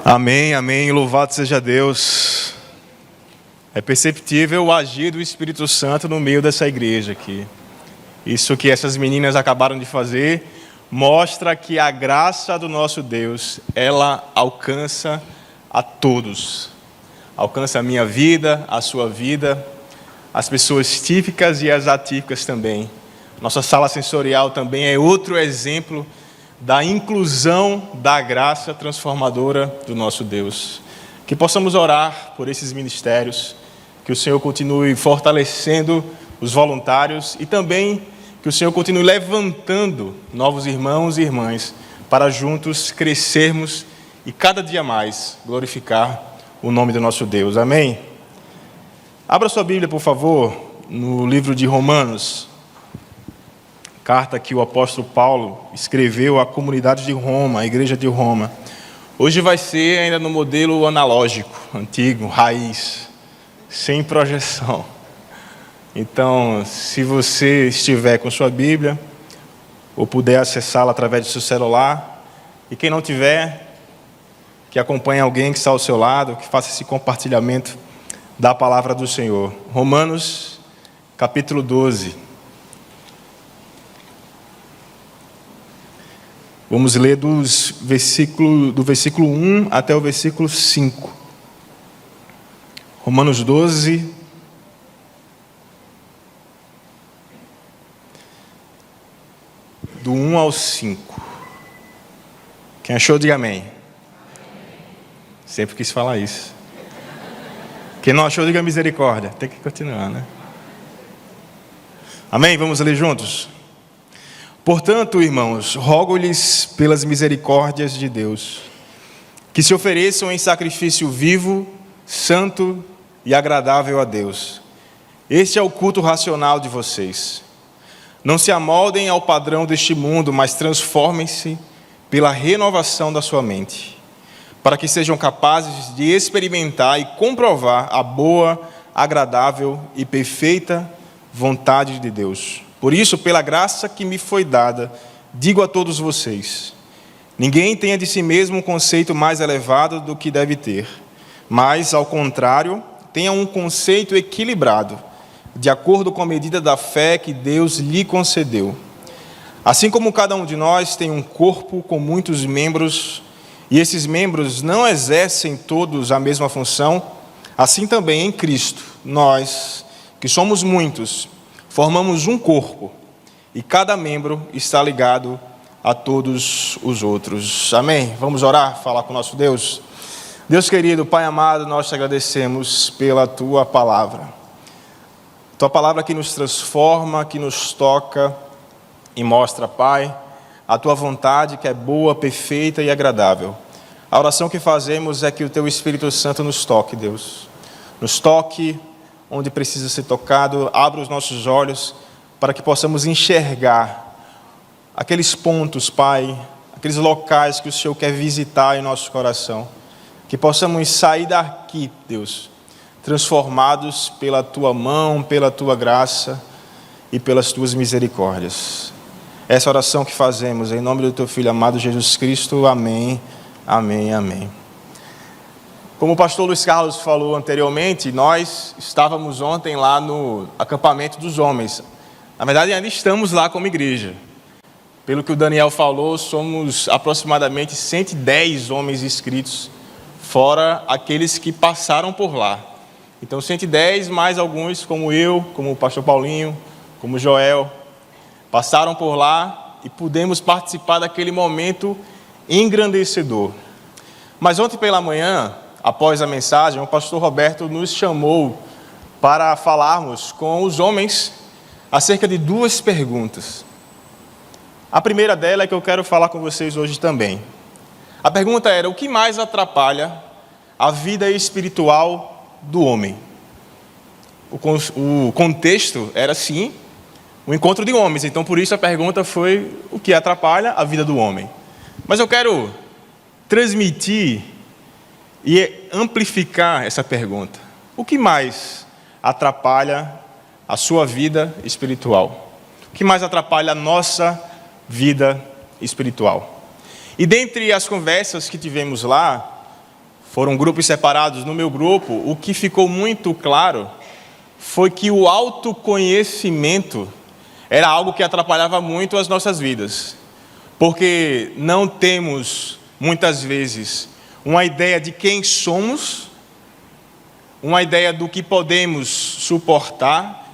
Amém, amém, louvado seja Deus. É perceptível o agir do Espírito Santo no meio dessa igreja aqui. Isso que essas meninas acabaram de fazer mostra que a graça do nosso Deus, ela alcança a todos. Alcança a minha vida, a sua vida, as pessoas típicas e as atípicas também. Nossa sala sensorial também é outro exemplo da inclusão da graça transformadora do nosso Deus. Que possamos orar por esses ministérios, que o Senhor continue fortalecendo os voluntários e também que o Senhor continue levantando novos irmãos e irmãs para juntos crescermos e cada dia mais glorificar o nome do nosso Deus. Amém? Abra sua Bíblia, por favor, no livro de Romanos. Carta que o apóstolo Paulo escreveu à comunidade de Roma, à igreja de Roma. Hoje vai ser ainda no modelo analógico, antigo, raiz, sem projeção. Então, se você estiver com sua Bíblia, ou puder acessá-la através do seu celular, e quem não tiver, que acompanhe alguém que está ao seu lado, que faça esse compartilhamento da palavra do Senhor. Romanos, capítulo 12. Vamos ler do versículo 1 até o versículo 5. Romanos 12, do 1 ao 5. Quem achou, diga amém. Sempre quis falar isso. Quem não achou, diga misericórdia. Tem que continuar, né? Amém? Vamos ler juntos? Portanto, irmãos, rogo-lhes pelas misericórdias de Deus, que se ofereçam em sacrifício vivo, santo e agradável a Deus. Este é o culto racional de vocês. Não se amoldem ao padrão deste mundo, mas transformem-se pela renovação da sua mente, para que sejam capazes de experimentar e comprovar a boa, agradável e perfeita vontade de Deus. Por isso, pela graça que me foi dada, digo a todos vocês: ninguém tenha de si mesmo um conceito mais elevado do que deve ter, mas, ao contrário, tenha um conceito equilibrado, de acordo com a medida da fé que Deus lhe concedeu. Assim como cada um de nós tem um corpo com muitos membros, e esses membros não exercem todos a mesma função, assim também em Cristo, nós, que somos muitos, formamos um corpo, e cada membro está ligado a todos os outros. Amém? Vamos orar, falar com o nosso Deus. Deus querido, Pai amado, nós te agradecemos pela Tua palavra. Tua palavra que nos transforma, que nos toca e mostra, Pai, a Tua vontade que é boa, perfeita e agradável. A oração que fazemos é que o Teu Espírito Santo nos toque, Deus. Nos toque onde precisa ser tocado, abra os nossos olhos para que possamos enxergar aqueles pontos, Pai, aqueles locais que o Senhor quer visitar em nosso coração, que possamos sair daqui, Deus, transformados pela Tua mão, pela Tua graça e pelas Tuas misericórdias. Essa oração que fazemos em nome do Teu Filho amado Jesus Cristo, amém, amém, amém. Como o pastor Luiz Carlos falou anteriormente, nós estávamos ontem lá no acampamento dos homens. Na verdade, ainda estamos lá como igreja. Pelo que o Daniel falou, somos aproximadamente 110 homens inscritos, fora aqueles que passaram por lá. Então, 110 mais alguns, como eu, como o pastor Paulinho, como o Joel, passaram por lá e pudemos participar daquele momento engrandecedor. Mas ontem pela manhã, após a mensagem, o pastor Roberto nos chamou para falarmos com os homens acerca de duas perguntas. A primeira dela é que eu quero falar com vocês hoje também. A pergunta era: o que mais atrapalha a vida espiritual do homem? O contexto era, sim, um encontro de homens. Então, por isso a pergunta foi: o que atrapalha a vida do homem? Mas eu quero transmitir e amplificar essa pergunta. O que mais atrapalha a sua vida espiritual? O que mais atrapalha a nossa vida espiritual? E dentre as conversas que tivemos lá, foram grupos separados. No meu grupo, o que ficou muito claro foi que o autoconhecimento era algo que atrapalhava muito as nossas vidas, porque não temos, muitas vezes, uma ideia de quem somos, uma ideia do que podemos suportar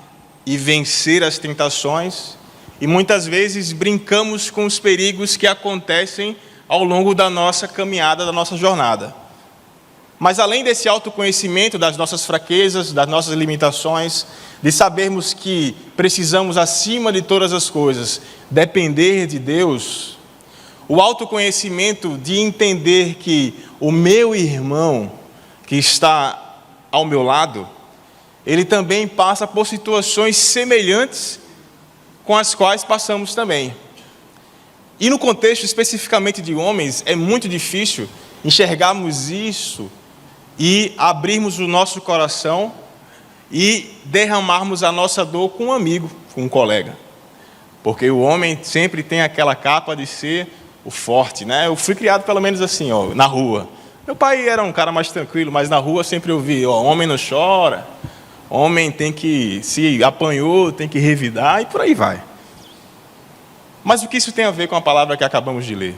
e vencer as tentações, e muitas vezes brincamos com os perigos que acontecem ao longo da nossa caminhada, da nossa jornada. Mas além desse autoconhecimento das nossas fraquezas, das nossas limitações, de sabermos que precisamos, acima de todas as coisas, depender de Deus, o autoconhecimento de entender que o meu irmão que está ao meu lado, ele também passa por situações semelhantes com as quais passamos também. E no contexto especificamente de homens, é muito difícil enxergarmos isso e abrirmos o nosso coração e derramarmos a nossa dor com um amigo, com um colega. Porque o homem sempre tem aquela capa de ser o forte, né? Eu fui criado pelo menos assim, na rua. Meu pai era um cara mais tranquilo, mas na rua sempre eu vi, homem não chora, homem tem que, se apanhou, tem que revidar e por aí vai. Mas o que isso tem a ver com a palavra que acabamos de ler?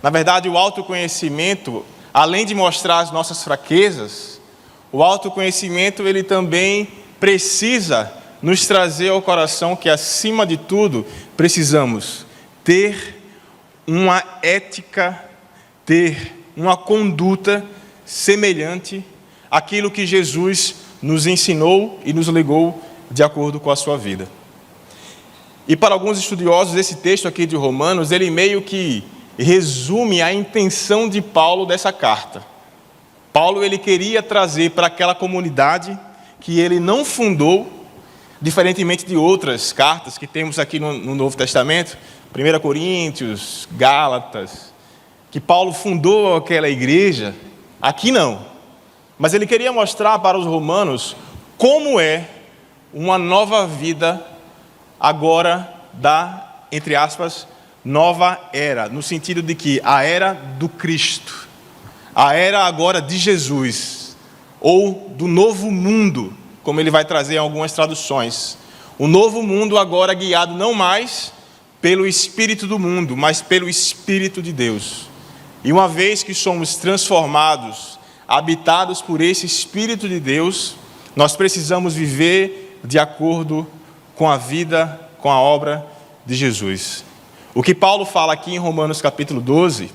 Na verdade, o autoconhecimento, além de mostrar as nossas fraquezas, o autoconhecimento ele também precisa nos trazer ao coração que, acima de tudo, precisamos ter uma ética, ter uma conduta semelhante àquilo que Jesus nos ensinou e nos legou de acordo com a sua vida. E para alguns estudiosos, esse texto aqui de Romanos, ele meio que resume a intenção de Paulo dessa carta. Paulo, ele queria trazer para aquela comunidade que ele não fundou, diferentemente de outras cartas que temos aqui no Novo Testamento, 1 Coríntios, Gálatas, que Paulo fundou aquela igreja, aqui não. Mas ele queria mostrar para os romanos como é uma nova vida agora da, entre aspas, nova era, no sentido de que a era do Cristo, a era agora de Jesus, ou do novo mundo, como ele vai trazer em algumas traduções. O novo mundo agora guiado não mais pelo espírito do mundo, mas pelo Espírito de Deus. E uma vez que somos transformados, habitados por esse Espírito de Deus, nós precisamos viver de acordo com a vida, com a obra de Jesus. O que Paulo fala aqui em Romanos capítulo 12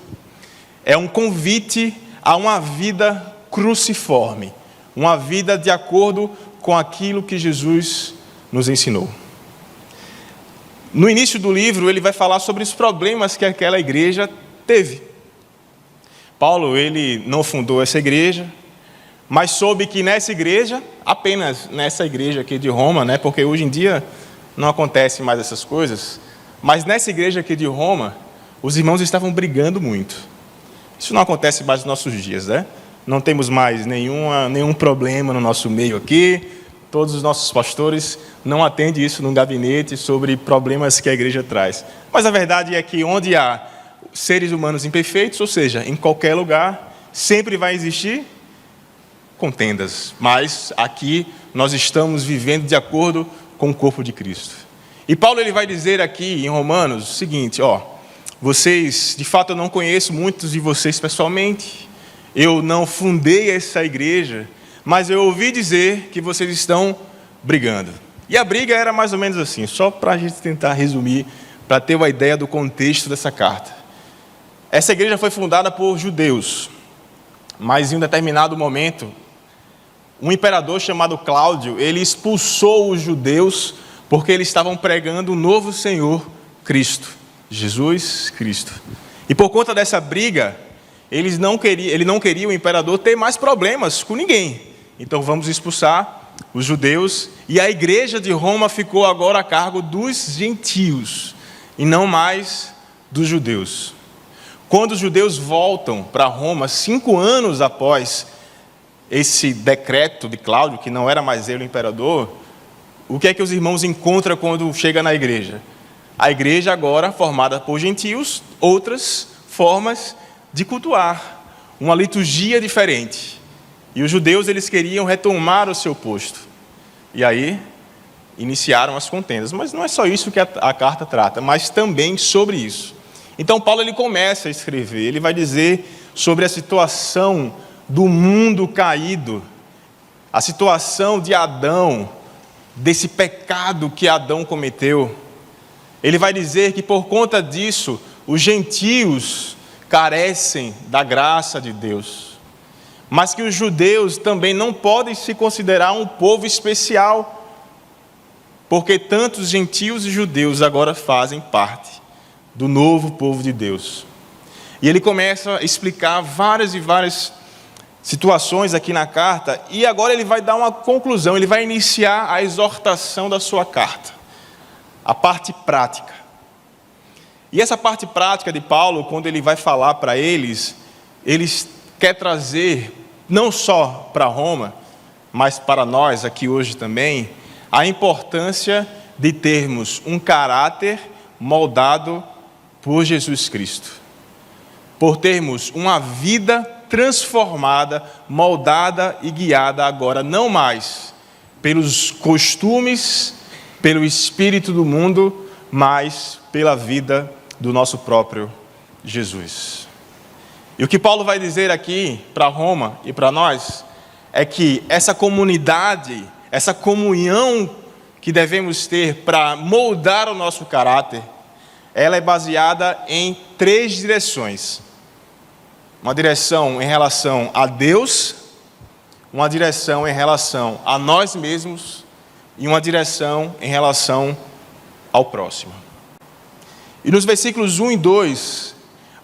é um convite a uma vida cruciforme, uma vida de acordo com aquilo que Jesus nos ensinou. No início do livro, ele vai falar sobre os problemas que aquela igreja teve. Paulo, ele não fundou essa igreja, mas soube que nessa igreja, apenas nessa igreja aqui de Roma, né, porque hoje em dia não acontece mais essas coisas, mas nessa igreja aqui de Roma, os irmãos estavam brigando muito. Isso não acontece mais nos nossos dias, né? Não temos mais nenhum problema no nosso meio aqui, todos os nossos pastores não atendem isso no gabinete sobre problemas que a igreja traz. Mas a verdade é que onde há seres humanos imperfeitos, ou seja, em qualquer lugar, sempre vai existir contendas. Mas aqui nós estamos vivendo de acordo com o corpo de Cristo. E Paulo ele vai dizer aqui em Romanos o seguinte, vocês, de fato eu não conheço muitos de vocês pessoalmente, eu não fundei essa igreja, mas eu ouvi dizer que vocês estão brigando. E a briga era mais ou menos assim, só para a gente tentar resumir, para ter uma ideia do contexto dessa carta. Essa igreja foi fundada por judeus, mas em um determinado momento, um imperador chamado Cláudio, ele expulsou os judeus porque eles estavam pregando o novo Senhor Cristo, Jesus Cristo. E por conta dessa briga, ele não queria o imperador ter mais problemas com ninguém. Então vamos expulsar os judeus, e a igreja de Roma ficou agora a cargo dos gentios, e não mais dos judeus. Quando os judeus voltam para Roma, 5 anos após esse decreto de Cláudio, que não era mais ele o imperador, o que é que os irmãos encontram quando chegam na igreja? A igreja agora formada por gentios, outras formas de cultuar, uma liturgia diferente. E os judeus, eles queriam retomar o seu posto. E aí, iniciaram as contendas. Mas não é só isso que a carta trata, mas também sobre isso. Então, Paulo, ele começa a escrever, ele vai dizer sobre a situação do mundo caído, a situação de Adão, desse pecado que Adão cometeu. Ele vai dizer que por conta disso, os gentios carecem da graça de Deus, mas que os judeus também não podem se considerar um povo especial, porque tanto os gentios e judeus agora fazem parte do novo povo de Deus. E ele começa a explicar várias e várias situações aqui na carta, e agora ele vai dar uma conclusão, ele vai iniciar a exortação da sua carta, a parte prática. E essa parte prática de Paulo, quando ele vai falar para eles, ele quer trazer, não só para Roma, mas para nós aqui hoje também, a importância de termos um caráter moldado por Jesus Cristo, por termos uma vida transformada, moldada e guiada agora, não mais pelos costumes, pelo espírito do mundo, mas pela vida do nosso próprio Jesus. E o que Paulo vai dizer aqui para Roma e para nós é que essa comunidade, essa comunhão que devemos ter para moldar o nosso caráter, ela é baseada em 3 direções. Uma direção em relação a Deus, uma direção em relação a nós mesmos e uma direção em relação ao próximo. E nos versículos 1 e 2,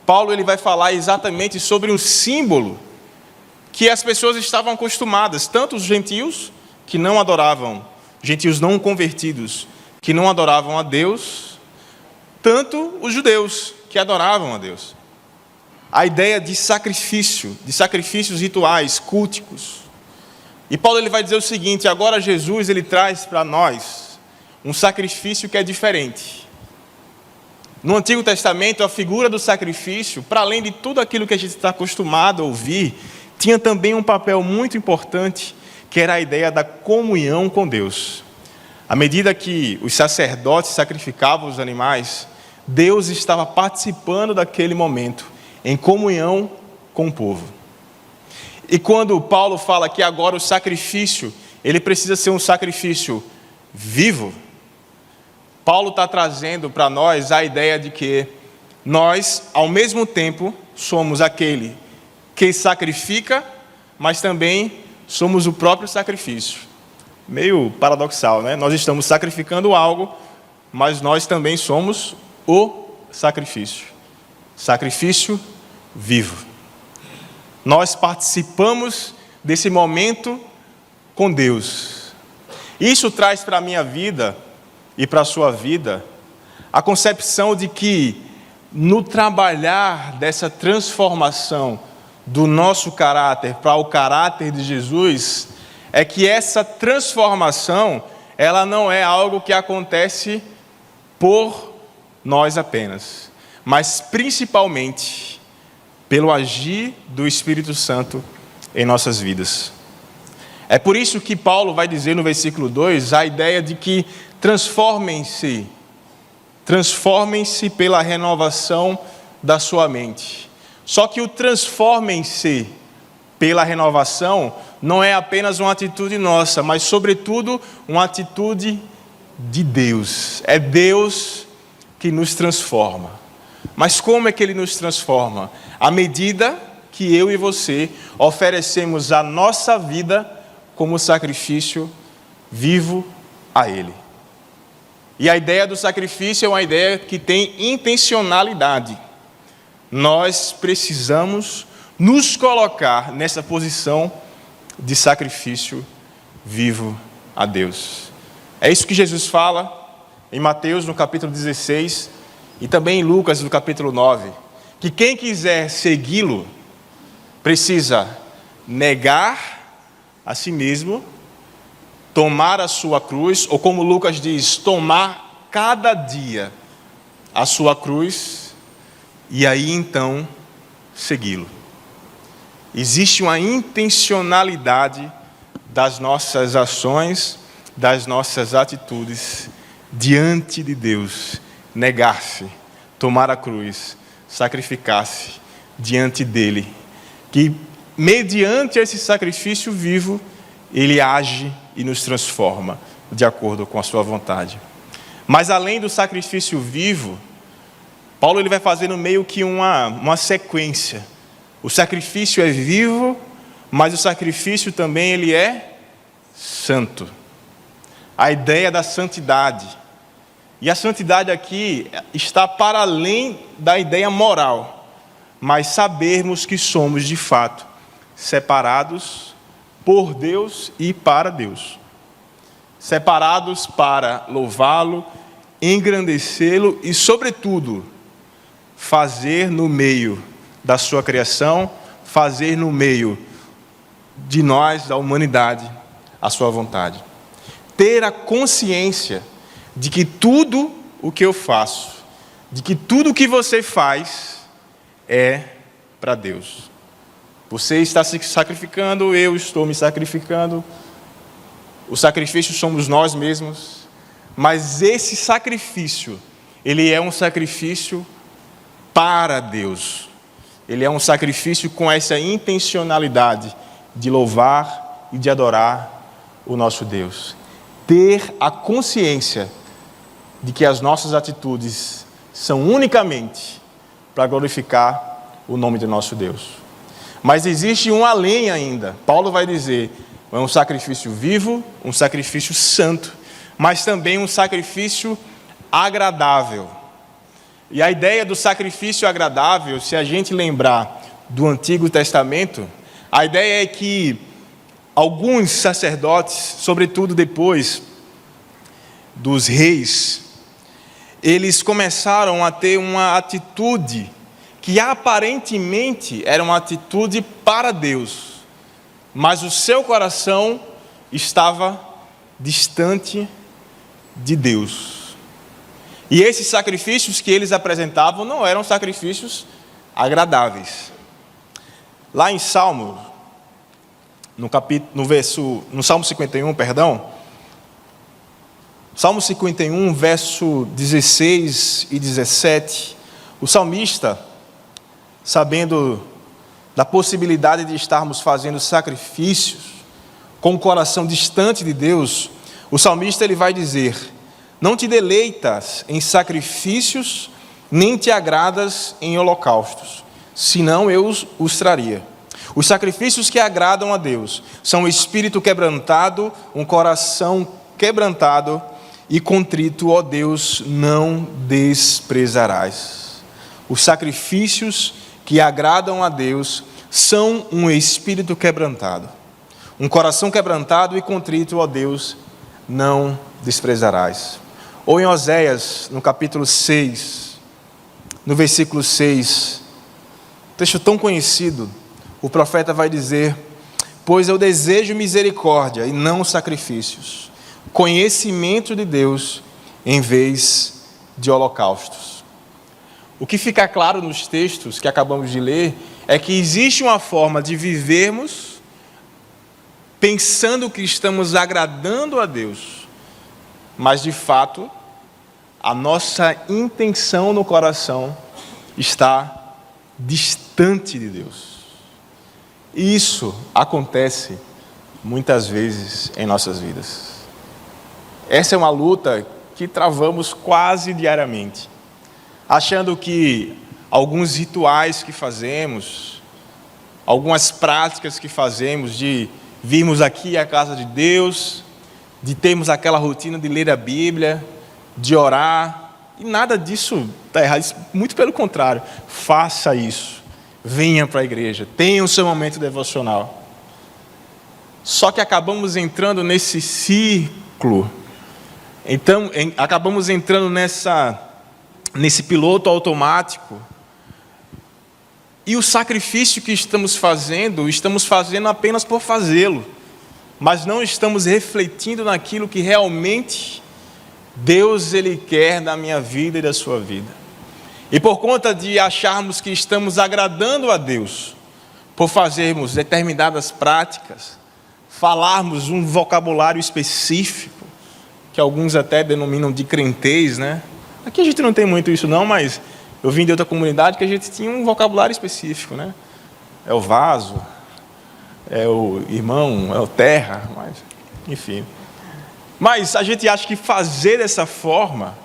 Paulo ele vai falar exatamente sobre um símbolo que as pessoas estavam acostumadas, tanto os gentios que não adoravam, gentios não convertidos, que não adoravam a Deus, tanto os judeus que adoravam a Deus. A ideia de sacrifício, de sacrifícios rituais, culticos. E Paulo ele vai dizer o seguinte: agora Jesus ele traz para nós um sacrifício que é diferente. No Antigo Testamento, a figura do sacrifício, para além de tudo aquilo que a gente está acostumado a ouvir, tinha também um papel muito importante, que era a ideia da comunhão com Deus. À medida que os sacerdotes sacrificavam os animais, Deus estava participando daquele momento, em comunhão com o povo. E quando Paulo fala que agora o sacrifício, ele precisa ser um sacrifício vivo, Paulo está trazendo para nós a ideia de que nós, ao mesmo tempo, somos aquele que sacrifica, mas também somos o próprio sacrifício. Meio paradoxal, né? Nós estamos sacrificando algo, mas nós também somos o sacrifício. Sacrifício vivo. Nós participamos desse momento com Deus. Isso traz para a minha vida e para a sua vida a concepção de que no trabalhar dessa transformação do nosso caráter para o caráter de Jesus, é que essa transformação, ela não é algo que acontece por nós apenas, mas principalmente pelo agir do Espírito Santo em nossas vidas. É por isso que Paulo vai dizer no versículo 2 a ideia de que transformem-se pela renovação da sua mente. Só que o transformem-se pela renovação não é apenas uma atitude nossa, mas sobretudo uma atitude de Deus. É Deus que nos transforma. Mas como é que Ele nos transforma? À medida que eu e você oferecemos a nossa vida como sacrifício vivo a Ele. E a ideia do sacrifício é uma ideia que tem intencionalidade. Nós precisamos nos colocar nessa posição de sacrifício vivo a Deus. É isso que Jesus fala em Mateus, no capítulo 16, e também em Lucas, no capítulo 9, que quem quiser segui-lo precisa negar a si mesmo, tomar a sua cruz, ou como Lucas diz, tomar cada dia a sua cruz, e aí então segui-lo. Existe uma intencionalidade das nossas ações, das nossas atitudes diante de Deus. Negar-se, tomar a cruz, sacrificar-se diante dele. Que mediante esse sacrifício vivo, ele age e nos transforma de acordo com a sua vontade. Mas além do sacrifício vivo, Paulo ele vai fazendo meio que uma sequência. O sacrifício é vivo, mas o sacrifício também ele é santo. A ideia da santidade. E a santidade aqui está para além da ideia moral, mas sabermos que somos de fato separados por Deus e para Deus. Separados para louvá-lo, engrandecê-lo e, sobretudo, fazer no meio da sua criação, fazer no meio de nós, da humanidade, a sua vontade. Ter a consciência de que tudo o que eu faço, de que tudo o que você faz é para Deus. Você está se sacrificando, eu estou me sacrificando. O sacrifício somos nós mesmos, mas esse sacrifício, ele é um sacrifício para Deus. Ele é um sacrifício com essa intencionalidade de louvar e de adorar o nosso Deus. Ter a consciência de que as nossas atitudes são unicamente para glorificar o nome do nosso Deus. Mas existe um além ainda. Paulo vai dizer, é um sacrifício vivo, um sacrifício santo, mas também um sacrifício agradável. E a ideia do sacrifício agradável, se a gente lembrar do Antigo Testamento, a ideia é que alguns sacerdotes, sobretudo depois dos reis, eles começaram a ter uma atitude que aparentemente era uma atitude para Deus, mas o seu coração estava distante de Deus. E esses sacrifícios que eles apresentavam não eram sacrifícios agradáveis. Lá em Salmo, no Salmo 51, Salmo 51, verso 16 e 17, o salmista, sabendo da possibilidade de estarmos fazendo sacrifícios com o coração distante de Deus, o salmista ele vai dizer: não te deleitas em sacrifícios, nem te agradas em holocaustos, senão eu os traria. Os sacrifícios que agradam a Deus são o espírito quebrantado, um coração quebrantado e contrito, ó Deus, não desprezarás. Os sacrifícios que agradam a Deus são um espírito quebrantado, um coração quebrantado e contrito, ó Deus, não desprezarás. Ou em Oséias, no capítulo 6, no versículo 6, texto tão conhecido, o profeta vai dizer: pois eu desejo misericórdia e não sacrifícios, conhecimento de Deus em vez de holocaustos. O que fica claro nos textos que acabamos de ler é que existe uma forma de vivermos pensando que estamos agradando a Deus, mas de fato a nossa intenção no coração está distante de Deus. E isso acontece muitas vezes em nossas vidas. Essa é uma luta que travamos quase diariamente, achando que alguns rituais que fazemos, algumas práticas que fazemos de virmos aqui à casa de Deus, de termos aquela rotina de ler a Bíblia, de orar, e nada disso está errado, muito pelo contrário, faça isso, venha para a igreja, tenha o seu momento devocional. Só que acabamos entrando nesse ciclo, então acabamos entrando nesse piloto automático, e o sacrifício que estamos fazendo apenas por fazê-lo, mas não estamos refletindo naquilo que realmente Deus ele quer da minha vida e da sua vida. E por conta de acharmos que estamos agradando a Deus, por fazermos determinadas práticas, falarmos um vocabulário específico, que alguns até denominam de crentez, né? Aqui a gente não tem muito isso não, mas eu vim de outra comunidade que a gente tinha um vocabulário específico, né? É o vaso, é o irmão, é o terra, mas, enfim. Mas a gente acha que fazer dessa forma,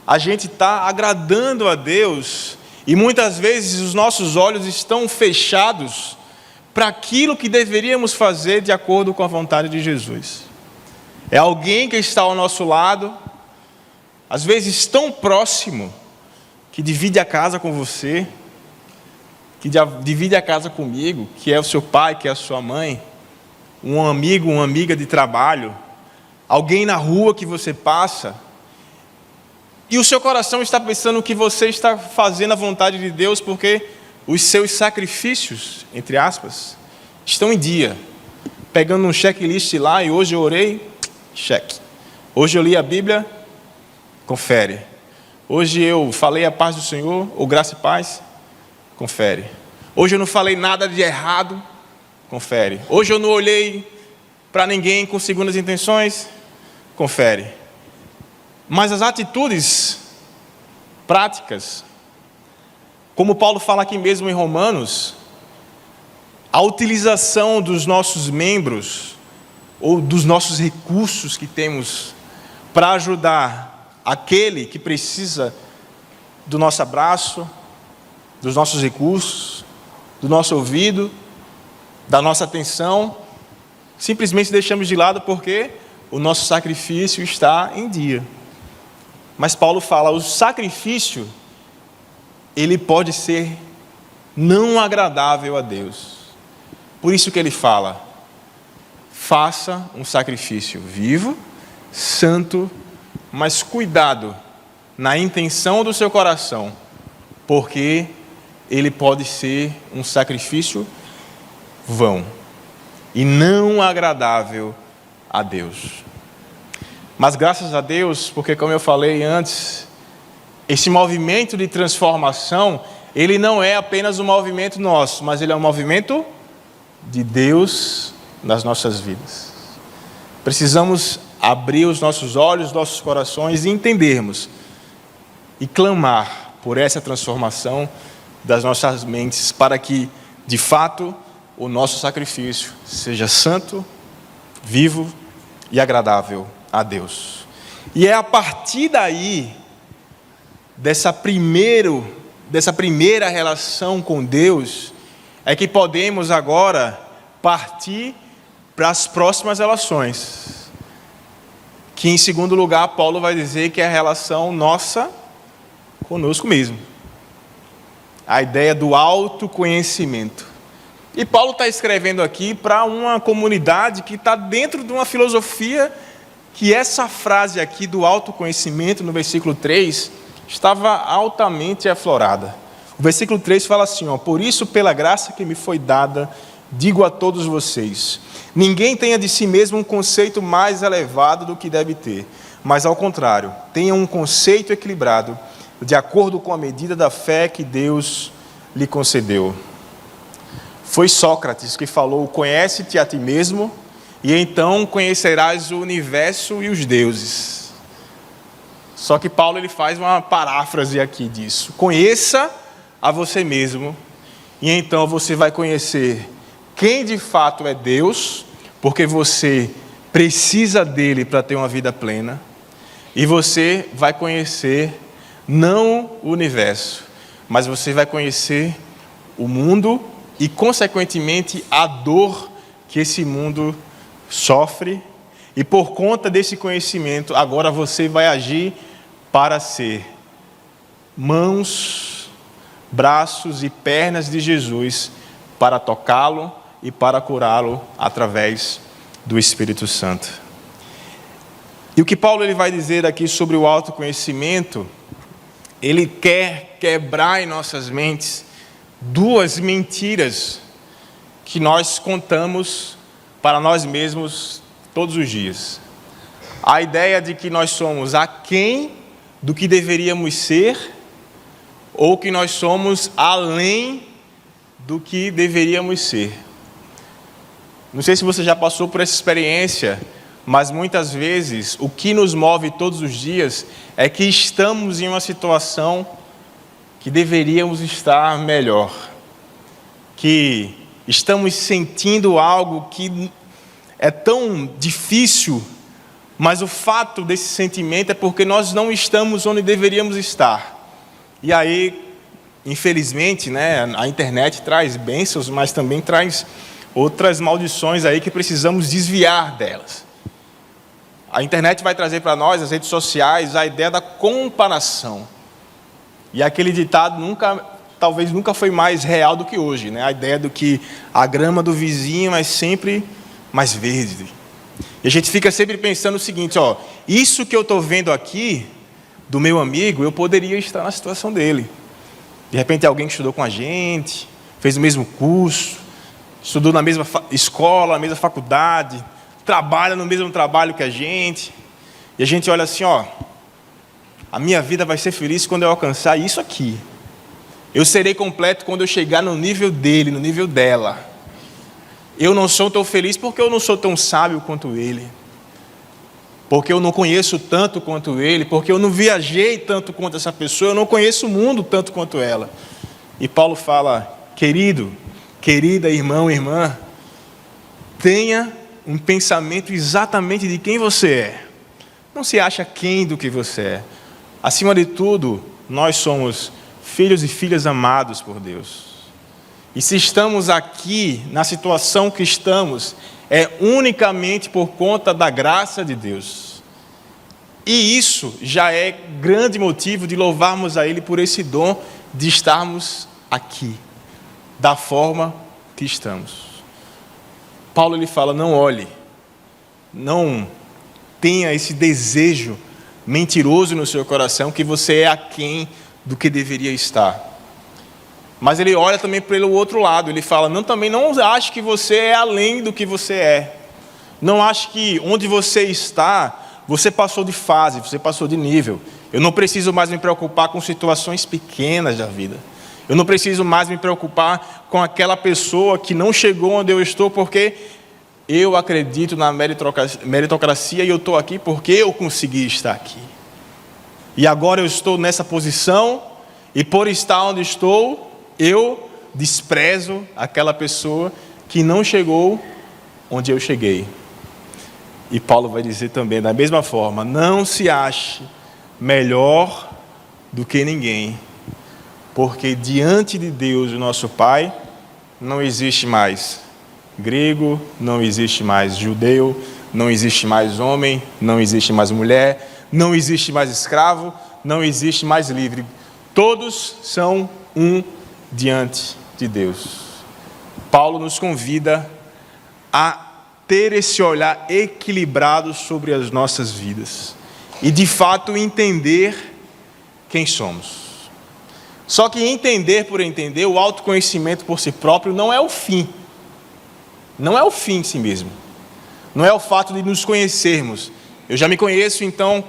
a gente está agradando a Deus, e muitas vezes os nossos olhos estão fechados para aquilo que deveríamos fazer de acordo com a vontade de Jesus. É alguém que está ao nosso lado, às vezes tão próximo, que divide a casa com você, que divide a casa comigo, que é o seu pai, que é a sua mãe, um amigo, uma amiga de trabalho, alguém na rua que você passa, e o seu coração está pensando que você está fazendo a vontade de Deus porque os seus sacrifícios, entre aspas, estão em dia, pegando um checklist lá, e hoje eu orei, cheque. Hoje eu li a Bíblia, confere. Hoje eu falei a paz do Senhor, ou graça e paz, confere. Hoje eu não falei nada de errado, confere. Hoje eu não olhei para ninguém com segundas intenções, confere. Mas as atitudes práticas, como Paulo fala aqui mesmo em Romanos, a utilização dos nossos membros, ou dos nossos recursos que temos para ajudar aquele que precisa do nosso abraço, dos nossos recursos, do nosso ouvido, da nossa atenção, simplesmente deixamos de lado porque o nosso sacrifício está em dia. Mas Paulo fala, o sacrifício, ele pode ser não agradável a Deus. Por isso que ele fala, faça um sacrifício vivo, santo, mas cuidado na intenção do seu coração, porque ele pode ser um sacrifício vão e não agradável a Deus. Mas graças a Deus, porque como eu falei antes, esse movimento de transformação, ele não é apenas um movimento nosso, mas ele é um movimento de Deus nas nossas vidas. Precisamos abrir os nossos olhos, nossos corações e entendermos e clamar por essa transformação das nossas mentes para que, de fato, o nosso sacrifício seja santo, vivo e agradável a Deus. E é a partir daí, dessa primeira relação com Deus, é que podemos agora partir para as próximas relações. Que em segundo lugar, Paulo vai dizer que é a relação nossa conosco mesmo. A ideia do autoconhecimento. E Paulo está escrevendo aqui para uma comunidade que está dentro de uma filosofia que essa frase aqui do autoconhecimento, no versículo 3, estava altamente aflorada. O versículo 3 fala assim, por isso, pela graça que me foi dada, digo a todos vocês, ninguém tenha de si mesmo um conceito mais elevado do que deve ter, mas ao contrário, tenha um conceito equilibrado, de acordo com a medida da fé que Deus lhe concedeu. Foi Sócrates que falou, conhece-te a ti mesmo, e então conhecerás o universo e os deuses. Só que Paulo ele faz uma paráfrase aqui disso. Conheça a você mesmo, e então você vai conhecer quem de fato é Deus, porque você precisa dele para ter uma vida plena, e você vai conhecer não o universo, mas você vai conhecer o mundo e, consequentemente, a dor que esse mundo sofre, e por conta desse conhecimento, agora você vai agir para ser mãos, braços e pernas de Jesus para tocá-lo e para curá-lo através do Espírito Santo. E o que Paulo ele vai dizer aqui sobre o autoconhecimento, ele quer quebrar em nossas mentes duas mentiras que nós contamos para nós mesmos todos os dias. A ideia de que nós somos aquém do que deveríamos ser, ou que nós somos além do que deveríamos ser. Não sei se você já passou por essa experiência, mas muitas vezes o que nos move todos os dias é que estamos em uma situação que deveríamos estar melhor, que estamos sentindo algo que é tão difícil, mas o fato desse sentimento é porque nós não estamos onde deveríamos estar. E aí, infelizmente, a internet traz bênçãos, mas também traz outras maldições aí que precisamos desviar delas. A internet vai trazer para nós, as redes sociais, a ideia da comparação. E aquele ditado talvez nunca foi mais real do que hoje, A ideia do que a grama do vizinho é sempre mais verde. E a gente fica sempre pensando o seguinte, isso que eu estou vendo aqui, do meu amigo, eu poderia estar na situação dele. De repente alguém que estudou com a gente, fez o mesmo curso, estudou na mesma escola, na mesma faculdade, trabalha no mesmo trabalho que a gente. E a gente olha assim, a minha vida vai ser feliz quando eu alcançar isso aqui. Eu serei completo quando eu chegar no nível dele, no nível dela. Eu não sou tão feliz porque eu não sou tão sábio quanto ele. Porque eu não conheço tanto quanto ele, porque eu não viajei tanto quanto essa pessoa, eu não conheço o mundo tanto quanto ela. E Paulo fala, querido, querida irmão, irmã, tenha um pensamento exatamente de quem você é. Não se acha quem do que você é. Acima de tudo, nós somos filhos e filhas amados por Deus. E se estamos aqui, na situação que estamos, é unicamente por conta da graça de Deus. E isso já é grande motivo de louvarmos a Ele por esse dom de estarmos aqui, da forma que estamos. Paulo ele fala, não olhe, não tenha esse desejo mentiroso no seu coração que você é aquém do que deveria estar. Mas ele olha também pelo outro lado, ele fala, também não ache que você é além do que você é. Não ache que onde você está, você passou de fase, você passou de nível. Eu não preciso mais me preocupar com situações pequenas da vida. Eu não preciso mais me preocupar com aquela pessoa que não chegou onde eu estou, porque eu acredito na meritocracia e eu estou aqui porque eu consegui estar aqui. E agora eu estou nessa posição, e por estar onde estou, eu desprezo aquela pessoa que não chegou onde eu cheguei. E Paulo vai dizer também, da mesma forma, não se ache melhor do que ninguém, porque diante de Deus, o nosso Pai, não existe mais grego, não existe mais judeu, não existe mais homem, não existe mais mulher, não existe mais escravo, não existe mais livre. Todos são um diante de Deus. Paulo nos convida a ter esse olhar equilibrado sobre as nossas vidas e de fato entender quem somos. Só que entender por entender, o autoconhecimento por si próprio não é o fim. Não é o fim em si mesmo. Não é o fato de nos conhecermos. Eu já me conheço, então,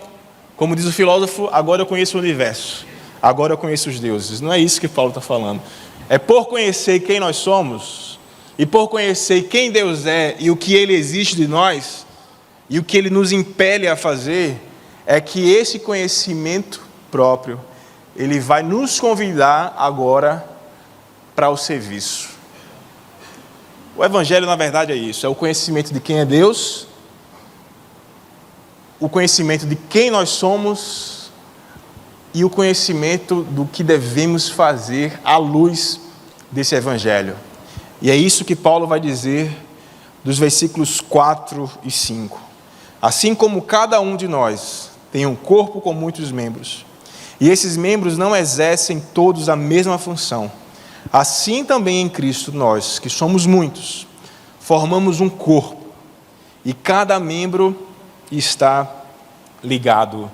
como diz o filósofo, agora eu conheço o universo. Agora eu conheço os deuses. Não é isso que Paulo está falando. É por conhecer quem nós somos e por conhecer quem Deus é e o que Ele exige de nós e o que Ele nos impele a fazer, é que esse conhecimento próprio, Ele vai nos convidar agora para o serviço. O Evangelho, na verdade, é isso. É o conhecimento de quem é Deus, o conhecimento de quem nós somos e o conhecimento do que devemos fazer à luz desse Evangelho. E é isso que Paulo vai dizer dos versículos 4 e 5. Assim como cada um de nós tem um corpo com muitos membros, e esses membros não exercem todos a mesma função, assim também em Cristo nós, que somos muitos, formamos um corpo, e cada membro está ligado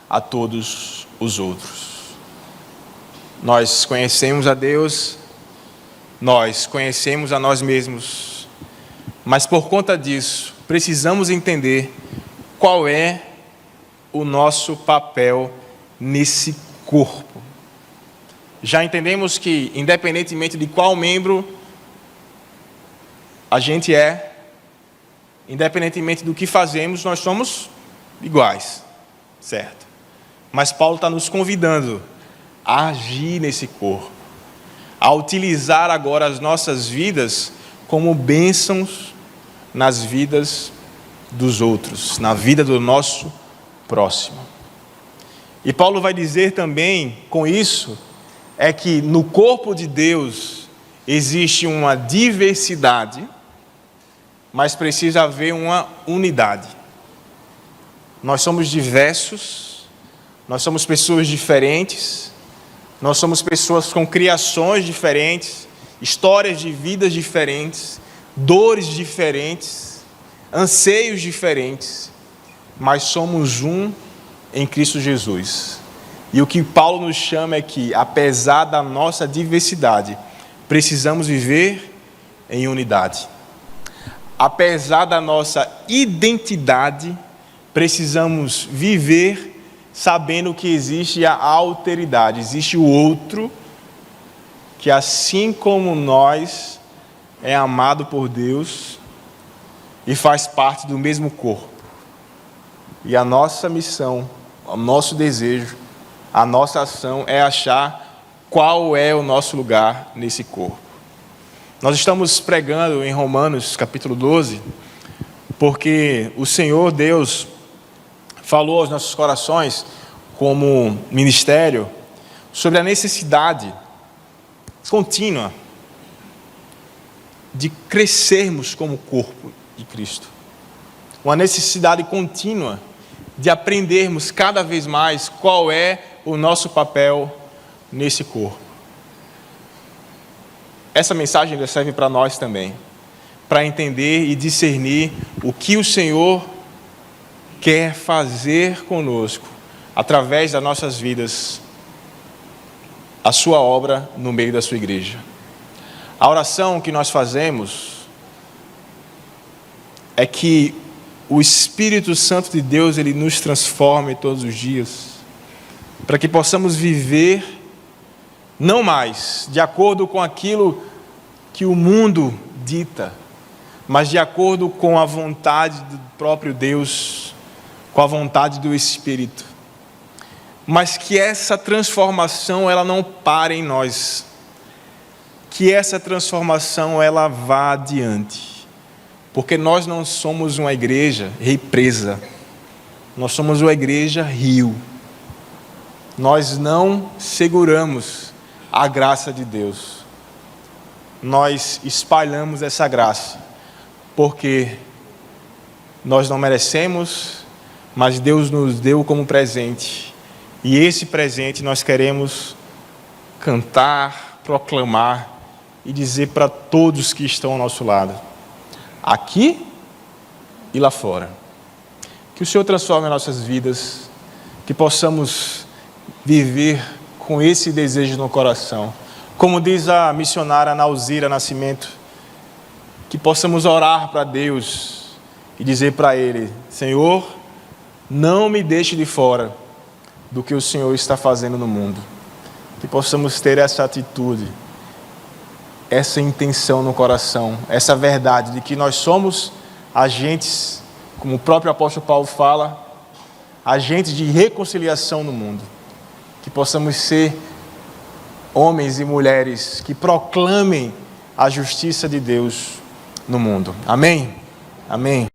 a todos os outros. Nós conhecemos a Deus, nós conhecemos a nós mesmos, mas por conta disso, precisamos entender qual é o nosso papel nesse corpo. Já entendemos que, independentemente de qual membro a gente independentemente do que fazemos, nós somos iguais, certo? Mas Paulo está nos convidando a agir nesse corpo, a utilizar agora as nossas vidas como bênçãos nas vidas dos outros, na vida do nosso próximo. E Paulo vai dizer também, com isso, é que no corpo de Deus existe uma diversidade, mas precisa haver uma unidade. Nós somos diversos, nós somos pessoas diferentes, nós somos pessoas com criações diferentes, histórias de vidas diferentes, dores diferentes, anseios diferentes, mas somos um em Cristo Jesus. E o que Paulo nos chama é que, apesar da nossa diversidade, precisamos viver em unidade. Apesar da nossa identidade, precisamos viver sabendo que existe a alteridade, existe o outro, que assim como nós, é amado por Deus e faz parte do mesmo corpo. E a nossa missão, o nosso desejo, a nossa ação é achar qual é o nosso lugar nesse corpo. Nós estamos pregando em Romanos capítulo 12, porque o Senhor Deus falou aos nossos corações, como ministério, sobre a necessidade contínua de crescermos como corpo de Cristo. Uma necessidade contínua de aprendermos cada vez mais qual é o nosso papel nesse corpo. Essa mensagem serve para nós também, para entender e discernir o que o Senhor quer fazer conosco, através das nossas vidas, a sua obra no meio da sua igreja. A oração que nós fazemos é que o Espírito Santo de Deus, ele nos transforme todos os dias, para que possamos viver não mais de acordo com aquilo que o mundo dita, mas de acordo com a vontade do próprio Deus, com a vontade do Espírito. Mas que essa transformação ela não pare em nós, que essa transformação ela vá adiante, porque nós não somos uma igreja represa, nós somos uma igreja rio. Nós não seguramos a graça de Deus, nós espalhamos essa graça, porque nós não merecemos, mas Deus nos deu como presente, e esse presente nós queremos cantar, proclamar e dizer para todos que estão ao nosso lado, aqui e lá fora. Que o Senhor transforme as nossas vidas, que possamos viver com esse desejo no coração. Como diz a missionária Nauzira Nascimento, que possamos orar para Deus e dizer para Ele, Senhor, não me deixe de fora do que o Senhor está fazendo no mundo. Que possamos ter essa atitude, essa intenção no coração, essa verdade de que nós somos agentes, como o próprio apóstolo Paulo fala, agentes de reconciliação no mundo. Que possamos ser homens e mulheres que proclamem a justiça de Deus no mundo. Amém? Amém.